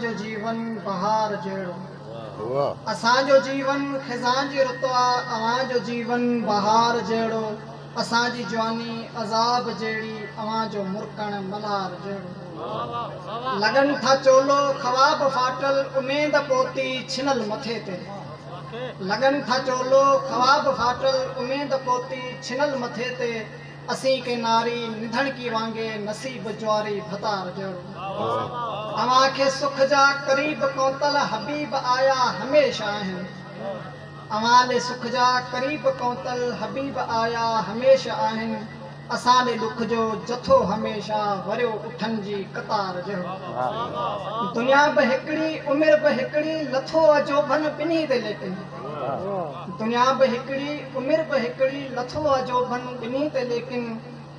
जो जीवन बहार जहिड़ो वाह असांजो जीवन खिज़ां जी रुत आहे अव्हां जो जीवन बहार जहिड़ो असांजी जवानी अज़ाब जहिड़ी अव्हां जो मुरकण मल्हार जहिड़ो लगन था चोलो ख़वाब फाटल उमेद पोती छिनल मथे ते लगन था चोलो ख़वाब फाटल उमेद पोती छिनल मथे ते असीं के नारी निधन की वांगे नसीब ज्वारी भतार जहिड़ो अव्हां खे सुख जा क़रीब कौतल हबीब आया हमेशा आहिनि अव्हां ॾे सुख जा क़रीब कौतल हबीब आया हमेशा आहिनि असां ॾे ॾुख जो जथो हमेशा वरियो उठनि जी कतार जहिड़ो दुनिया बि हिकिड़ी उमिरि बि हिकिड़ी लथो अजोभन ॿिन्ही ते लेकिन दुनिया बि हिकिड़ी उमिरि बि हिकिड़ी लथो अजोभन ॿिन्ही ते लेकिन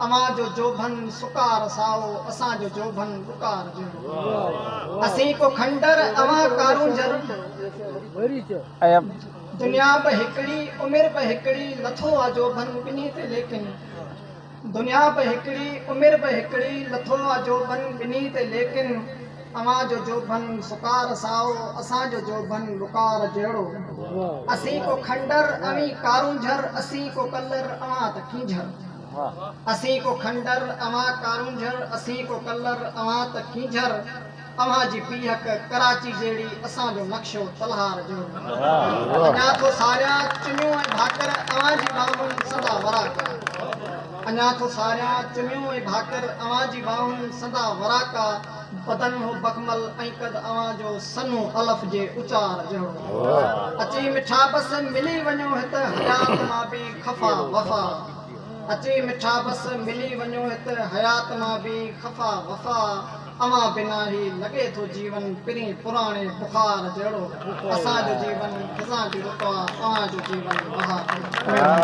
अव्हां जो जोभन सुकार साओ असांजो जोभन बुकार जहिड़ो असीं को खंडर अव्हां कारूंजर दुनिया बि हिकिड़ी उमिरि बि हिकिड़ी लथो अजोभन ॿिन्ही ते लेकिन दुनिया बि हिकिड़ी उमिरि बि हिकिड़ी लथो अजोभन ॿिन्ही ते लेकिन अव्हां जो जोभन सुकार साओ असांजो जोभन बुकार जहिड़ो असीं को खंडर अवी कारूंझर असीं को कलर अव्हां त खींझर असीं को खंडर अव्हां कारूंझर असीं को कलर अव्हां त खींझर अव्हां जी पीहक कराची जहिड़ी असांजो नक्शो तलहार जहिड़ो अञा थो सारिया चुनियूं ऐं भाकर अव्हां जी बाहुनि सदा वराका अञा थो सारिया चुनियूं ऐं भाकर अव्हां जी बाहुनि सदा वराका बदन हो बखमल ऐं कद अव्हां जो सन्हो अलफ जे उचार जहिड़ो अची मिठा बस मिली वञो हिते हयात मां बि खफ़ा वफ़ा अची मिठा बस मिली वञो हिते हयात मां बि खफ़ा वफ़ा अव्हां बिना ही लॻे थो जीवन पिरी पुराणे बुखार जहिड़ो असांजो जीवन खिज़ां जी रुत आहे अव्हां जो जीवन बहार